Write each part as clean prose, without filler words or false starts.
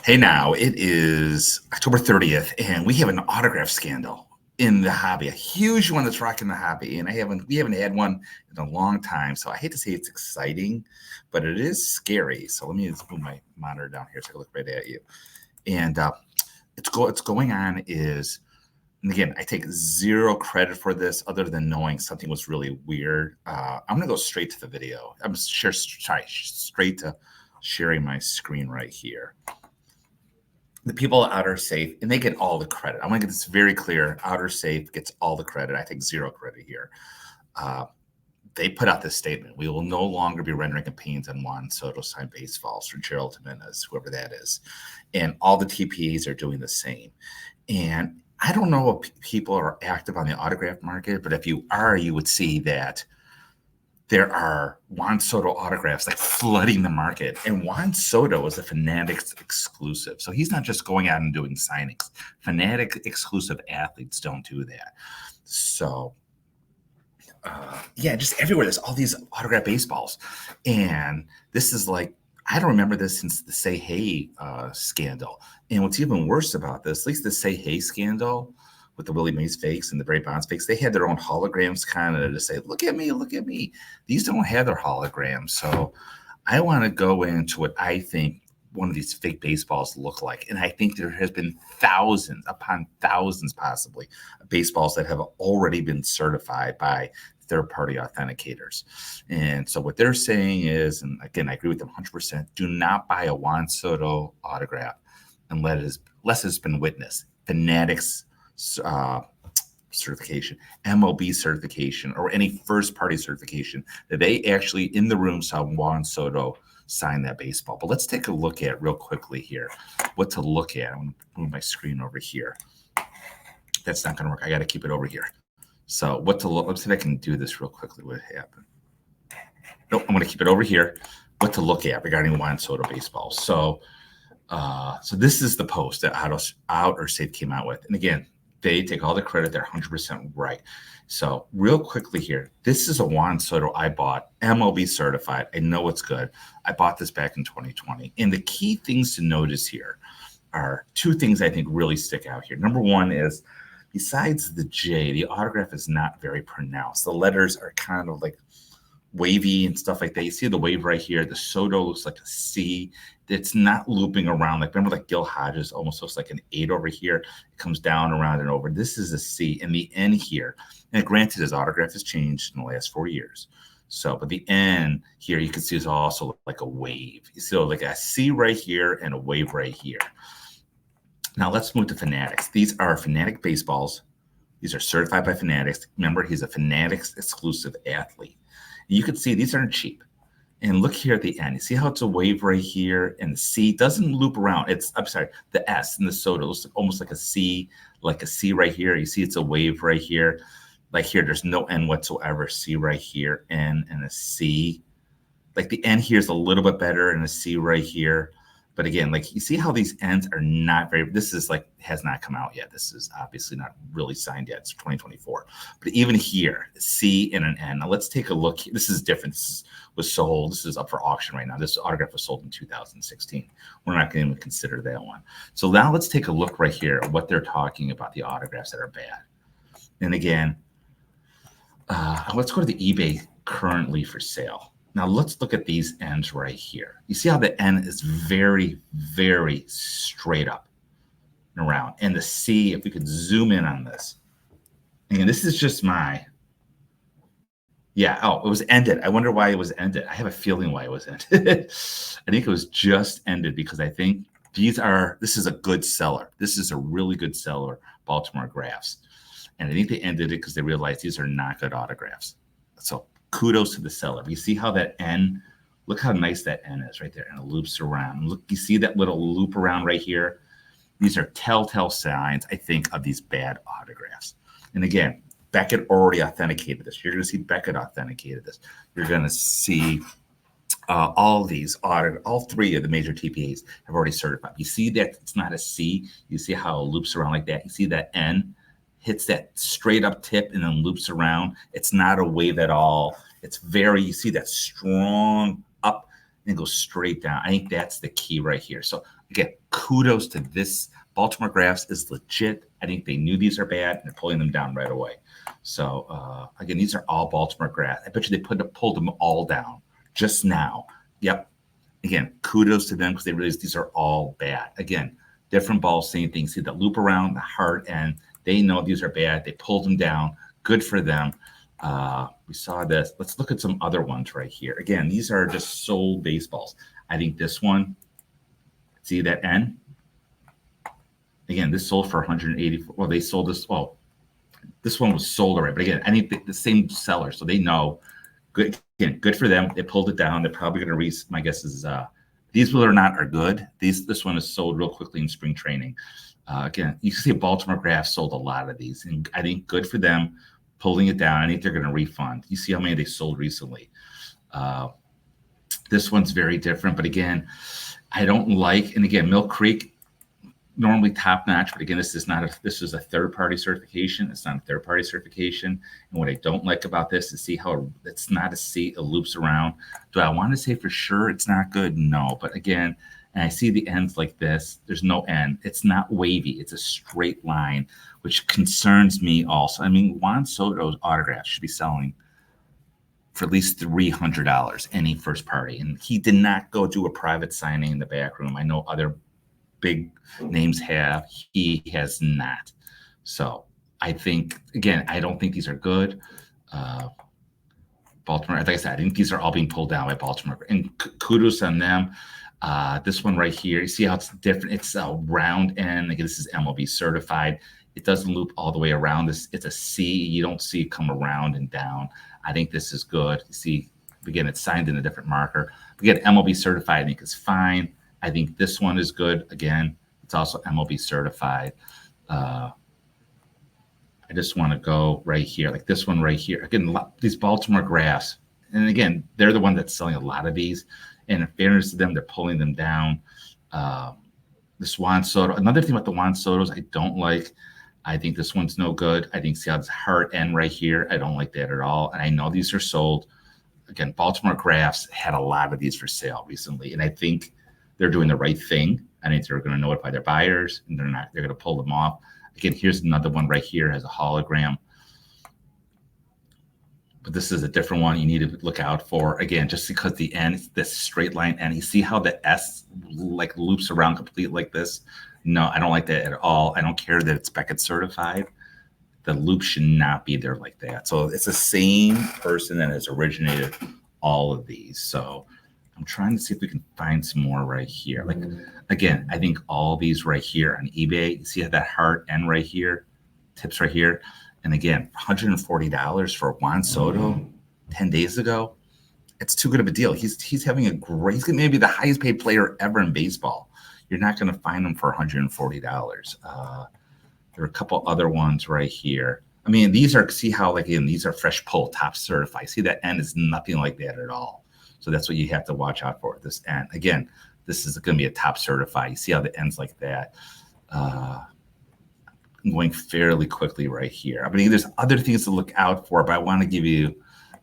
Hey now, it is October 30th, and we have an autograph scandal in the hobby, a huge one that's rocking the hobby. And we haven't had one in a long time. So I hate to say it's exciting, but it is scary. So let me just move my monitor down here so I can look right at you. And it's going on is, and again, I take zero credit for this other than knowing something was really weird. I'm gonna go straight to the video. I'm straight to sharing my screen right here. The people at Outer Safe, and they get all the credit. I want to get this very clear. Outer Safe gets all the credit. I take zero credit here. They put out this statement: we will no longer be rendering opinions on Juan Soto signed baseballs for Gerald Jimenez, whoever that is. And all the TPAs are doing the same. And I don't know if people are active on the autograph market, but if you are, you would see that there are Juan Soto autographs like flooding the market. And Juan Soto is a Fanatics exclusive. So he's not just going out and doing signings. Fanatic exclusive athletes don't do that. So, yeah, just everywhere. There's all these autograph baseballs. And this is like, I don't remember this since the Say Hey scandal. And what's even worse about this, at least the Say Hey scandal, with the Willie Mays fakes and the Barry Bonds fakes, they had their own holograms kind of to say, look at me, look at me. These don't have their holograms. So I want to go into what I think one of these fake baseballs look like. And I think there has been thousands upon thousands possibly of baseballs that have already been certified by third-party authenticators. And so what they're saying is, and again, I agree with them 100%, do not buy a Juan Soto autograph unless it's been witnessed. Fanatics certification, MLB certification, or any first-party certification that they actually in the room saw Juan Soto sign that baseball. But let's take a look at real quickly here what to look at. I'm going to move my screen over here. That's not going to work. I got to keep it over here. So what to look? Let's see if I can do this real quickly. What happened? Nope. I'm going to keep it over here. What to look at regarding Juan Soto baseball. So this is the post that Outer Safe came out with, and again, they take all the credit. They're 100% right. So real quickly here, this is a Juan Soto I bought, MLB certified. I know it's good. I bought this back in 2020. And the key things to notice here are two things I think really stick out here. Number one is, besides the J, the autograph is not very pronounced. The letters are kind of like wavy and stuff like that. You see the wave right here. The Soto looks like a C. It's not looping around. Like, remember, like Gil Hodges almost looks like an 8 over here. It comes down, around, and over. This is a C. And the N here, and granted, his autograph has changed in the last 4 years. So, but the N here, you can see is also like a wave. You see like a C right here and a wave right here. Now let's move to Fanatics. These are Fanatic baseballs. These are certified by Fanatics. Remember, he's a Fanatics exclusive athlete. You can see these aren't cheap. And look here at the end. You see how it's a wave right here, and the C doesn't loop around. I'm sorry, the S in the Soto looks almost like a C right here. You see it's a wave right here. Like here, there's no N whatsoever. C right here, N and a C. Like the N here is a little bit better, and a C right here. But again, like you see how these N's are not very, this is like, has not come out yet. This is obviously not really signed yet. It's 2024. But even here, C and an N. Now let's take a look. This is different. This was sold. This is up for auction right now. This autograph was sold in 2016. We're not going to consider that one. So now let's take a look right here at what they're talking about, the autographs that are bad. And again, let's go to the eBay currently for sale. Now let's look at these N's right here. You see how the N is very, very straight up and around. And the C, if we could zoom in on this. And this is just my, yeah, oh, it was ended. I wonder why it was ended. I have a feeling why it was ended. I think it was just ended because I think this is a good seller. This is a really good seller, Baltimore graphs. And I think they ended it because they realized these are not good autographs. So kudos to the seller. You see how that N, look how nice that N is right there, and it loops around. Look, you see that little loop around right here? These are telltale signs, I think, of these bad autographs. And again, Beckett already authenticated this. You're going to see Beckett authenticated this. You're going to see all three of the major TPAs have already certified. You see that it's not a C. You see how it loops around like that. You see that N hits that straight up tip and then loops around. It's not a wave at all. It's very, you see that strong up and go straight down. I think that's the key right here. So again, kudos to this. Baltimore Graphs is legit. I think they knew these are bad and they're pulling them down right away. So again, these are all Baltimore Graphs. I bet you they pulled them all down just now. Yep. Again, kudos to them because they realize these are all bad. Again, different balls, same thing. See the loop around the heart end. They know these are bad. They pulled them down. Good for them. We saw this. Let's look at some other ones right here. Again, these are just sold baseballs. I think this one, see that N? Again, this sold for 180. Well, they sold this. Well, this one was sold already. But again, I think the same seller, so they know. Good, again, good for them. They pulled it down. They're probably going to my guess is these, believe it or not, are good. This one is sold real quickly in spring training. Again, you can see Baltimore Graphs sold a lot of these, and I think good for them pulling it down. I think they're going to refund. You see how many they sold recently. This one's very different, but again, I don't like. And again, Mill Creek, normally top notch, but again, this is a third party certification. It's not a third party certification. And what I don't like about this is see how it's not a seat, it loops around. Do I want to say for sure it's not good? No, but again, and I see the ends like this. There's no end. It's not wavy. It's a straight line, which concerns me also. I mean, Juan Soto's autograph should be selling for at least $300 any first party, and he did not go do a private signing in the back room. I know other big names have. He has not. So I think, again, I don't think these are good. Baltimore, like I said, I think these are all being pulled down by Baltimore, and kudos on them. This one right here, you see how it's different. It's a round end. Again, this is MLB certified. It doesn't loop all the way around. It's a C. You don't see it come around and down. I think this is good. You see, again, it's signed in a different marker. Again, MLB certified, I think is fine. I think this one is good. Again, it's also MLB certified. I just want to go right here, like this one right here. Again, these Baltimore Graphs, and again, they're the one that's selling a lot of these. And in fairness to them, they're pulling them down. This Juan Soto, another thing about the Juan Sotos I don't like. I think this one's no good. I think see how this heart end right here. I don't like that at all. And I know these are sold. Again, Baltimore Graphs had a lot of these for sale recently, and I think they're doing the right thing. I think they're going to notify their buyers, and they're going to pull them off. Again, here's another one right here, has a hologram. But this is a different one you need to look out for. Again, just because the end, this straight line, and you see how the S like loops around complete like this. No, I don't like that at all. I don't care that it's Beckett certified. The loop should not be there like that. So it's the same person that has originated all of these. So I'm trying to see if we can find some more right here. Like, again, I think all these right here on eBay, you see how that heart end right here, tips right here. And again, $140 for Juan Soto 10 days ago. It's too good of a deal. He's having a great, he's maybe the highest paid player ever in baseball. You're not going to find him for $140. There are a couple other ones right here. I mean, these are, see how, like, again, these are fresh pull, top certified. See that end is nothing like that at all. So that's what you have to watch out for at this end. Again, this is going to be a top certified. You see how the end's like that. I'm going fairly quickly right here. I mean, there's other things to look out for, but I want to give you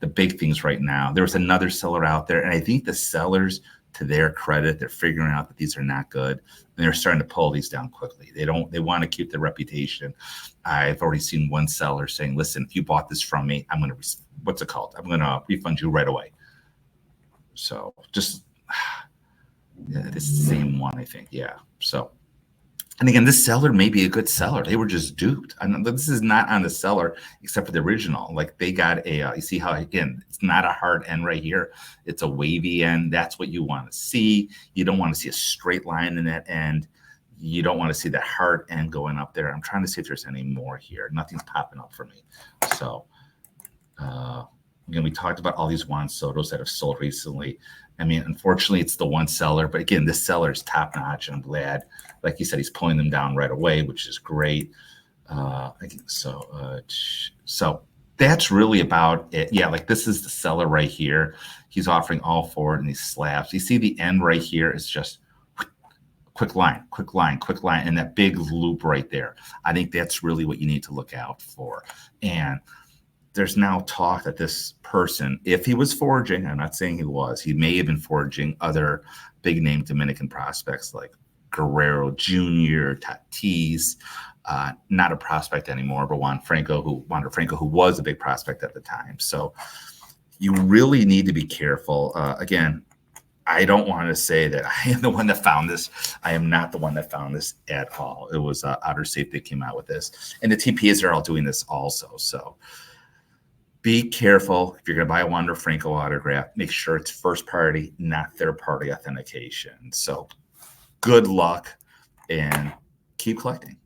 the big things right now. There was another seller out there, and I think the sellers, to their credit, they're figuring out that these are not good, and they're starting to pull these down quickly. They want to keep their reputation. I've already seen one seller saying, listen, if you bought this from me, I'm going to, what's it called? I'm going to refund you right away. So just, yeah, this is the same one, I think. Yeah. So, and again, this seller may be a good seller. They were just duped. I know this is not on the seller except for the original. Like, they got a, you see how, again, it's not a hard end right here. It's a wavy end. That's what you want to see. You don't want to see a straight line in that end. You don't want to see that hard end going up there. I'm trying to see if there's any more here. Nothing's popping up for me. So, again, we talked about all these Juan Sotos that have sold recently. I mean, unfortunately, it's the one seller. But again, this seller is top notch, and I'm glad. Like you said, he's pulling them down right away, which is great. So that's really about it. Yeah, like this is the seller right here. He's offering all four in these slabs. You see the end right here is just quick line, and that big loop right there. I think that's really what you need to look out for. And there's now talk that this person, if he was forging, I'm not saying he was, he may have been forging other big name Dominican prospects like Guerrero Jr., Tatis, not a prospect anymore, but Wander Franco, who was a big prospect at the time. So you really need to be careful. Again, I don't want to say that I am the one that found this. I am not the one that found this at all. It was Outer Safe that came out with this. And the TPAs are all doing this also. So be careful. If you're going to buy a Wander Franco autograph, make sure it's first party, not third party authentication. So good luck and keep collecting.